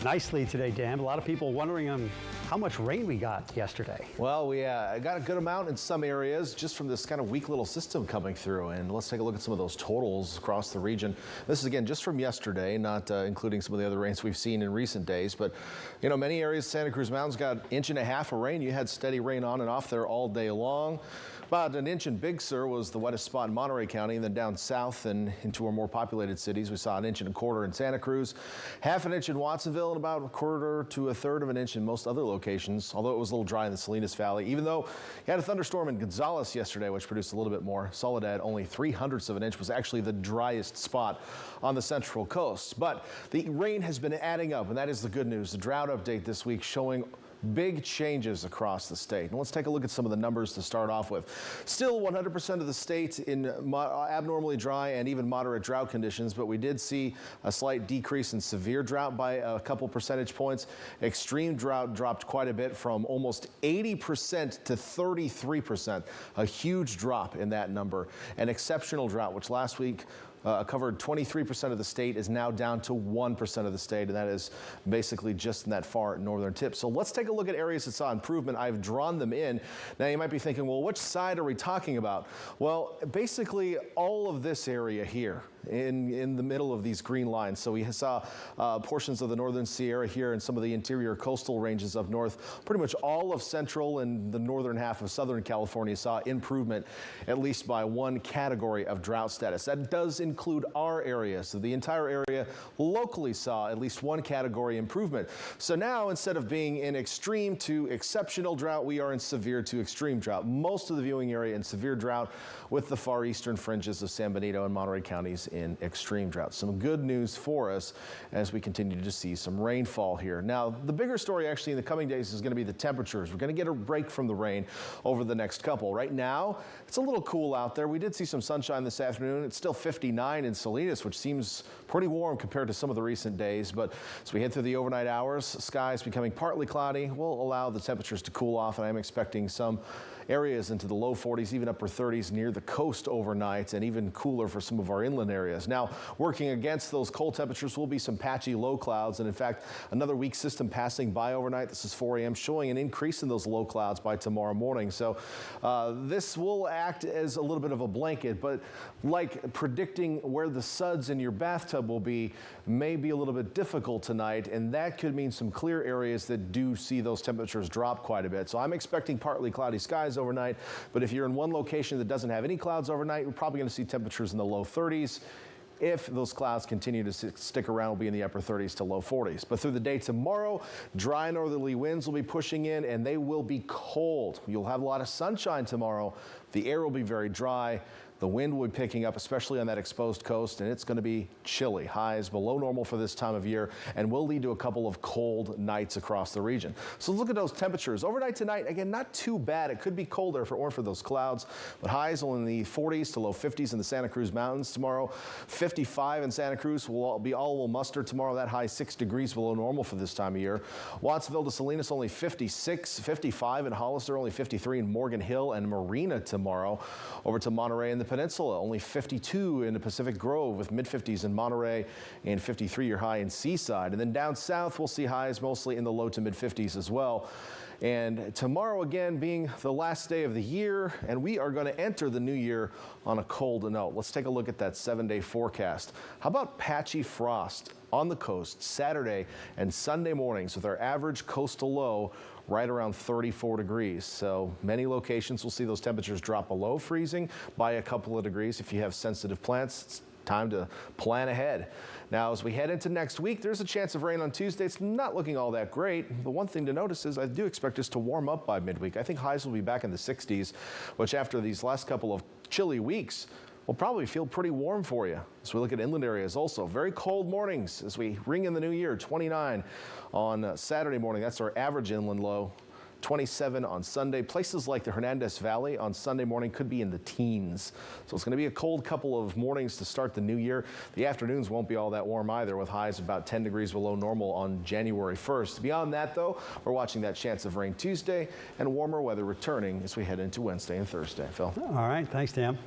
nicely today, Dan. A lot of people wondering how much rain we got yesterday. Well, we got a good amount in some areas just from this kind of weak little system coming through. And let's take a look at some of those totals across the region. This is again just from yesterday, not including some of the other rains we've seen in recent days. But, you know, many areas, Santa Cruz Mountains got 1.5 inches of rain. You had steady rain on and off there all day long. About 1 inch in Big Sur was the wettest spot in Monterey County, and then down south and into our more populated cities, we saw 1.25 inches in Santa Cruz, 1/2 inch in Watsonville, and about 1/4 to 1/3 of an inch in most other locations, although it was a little dry in the Salinas Valley, even though you had a thunderstorm in Gonzales yesterday, which produced a little bit more. Soledad, only 0.03 of an inch, was actually the driest spot on the Central Coast. But the rain has been adding up, and that is the good news. The drought update this week showing big changes across the state. And let's take a look at some of the numbers to start off with. Still 100% of the state in abnormally dry and even moderate drought conditions, but we did see a slight decrease in severe drought by a couple percentage points. Extreme drought dropped quite a bit from almost 80% to 33%, a huge drop in that number. And exceptional drought, which last week covered 23% of the state, is now down to 1% of the state, and that is basically just in that far northern tip. So let's take a look at areas that saw improvement. I've drawn them in. Now you might be thinking, well, which side are we talking about? Well, basically all of this area here in the middle of these green lines. So we saw portions of the northern Sierra here and some of the interior coastal ranges up north. Pretty much all of central and the northern half of Southern California saw improvement, at least by one category of drought status. That does include our area. So the entire area locally saw at least one category improvement. So now, instead of being in extreme to exceptional drought, we are in severe to extreme drought. Most of the viewing area in severe drought, with the far eastern fringes of San Benito and Monterey counties in extreme drought. Some good news for us as we continue to see some rainfall here. Now, the bigger story actually in the coming days is going to be the temperatures. We're going to get a break from the rain over the next couple. Right now, it's a little cool out there. We did see some sunshine this afternoon. It's still 59 in Salinas, which seems pretty warm compared to some of the recent days. But as we head through the overnight hours, skies becoming partly cloudy will allow the temperatures to cool off, and I'm expecting some areas into the low 40s, even upper 30s near the coast overnight, and even cooler for some of our inland areas. Now, working against those cold temperatures will be some patchy low clouds, and in fact, another weak system passing by overnight. This is 4 a.m. showing an increase in those low clouds by tomorrow morning. So this will act as a little bit of a blanket, but like predicting where the suds in your bathtub will be may be a little bit difficult tonight, and that could mean some clear areas that do see those temperatures drop quite a bit. So I'm expecting partly cloudy skies overnight, but if you're in one location that doesn't have any clouds overnight, we're probably going to see temperatures in the low 30s. If those clouds continue to stick around, we'll be in the upper 30s to low 40s. But through the day tomorrow, dry northerly winds will be pushing in, and they will be cold. You'll have a lot of sunshine tomorrow. The air will be very dry. The wind will be picking up, especially on that exposed coast, and it's going to be chilly. Highs below normal for this time of year, and will lead to a couple of cold nights across the region. So look at those temperatures. Overnight tonight, again, not too bad. It could be colder if it weren't for those clouds, but highs will in the 40s to low 50s in the Santa Cruz Mountains tomorrow. 55 in Santa Cruz will be all muster tomorrow. That high 6 degrees below normal for this time of year. Watsonville to Salinas only 56, 55 in Hollister, only 53 in Morgan Hill and Marina tomorrow. Over to Monterey and the Peninsula, only 52 in the Pacific Grove, with mid-50s in Monterey and 53 your high in Seaside. And then down south, we'll see highs mostly in the low to mid-50s as well. And tomorrow, again, being the last day of the year, and we are going to enter the new year on a cold note. Let's take a look at that 7-day forecast. How about patchy frost on the coast Saturday and Sunday mornings, with our average coastal low right around 34 degrees. So many locations will see those temperatures drop below freezing by a couple of degrees. If you have sensitive plants, it's time to plan ahead. Now, as we head into next week, there's a chance of rain on Tuesday. It's not looking all that great. The one thing to notice is I do expect us to warm up by midweek. I think highs will be back in the 60s, which after these last couple of chilly weeks will probably feel pretty warm for you. As we look at inland areas also, very cold mornings as we ring in the new year. 29 on Saturday morning. That's our average inland low. 27 on Sunday. Places like the Hernandez Valley on Sunday morning could be in the teens. So it's going to be a cold couple of mornings to start the new year. The afternoons won't be all that warm either, with highs about 10 degrees below normal on January 1st. Beyond that, though, we're watching that chance of rain Tuesday and warmer weather returning as we head into Wednesday and Thursday. Phil. All right. Thanks, Dan.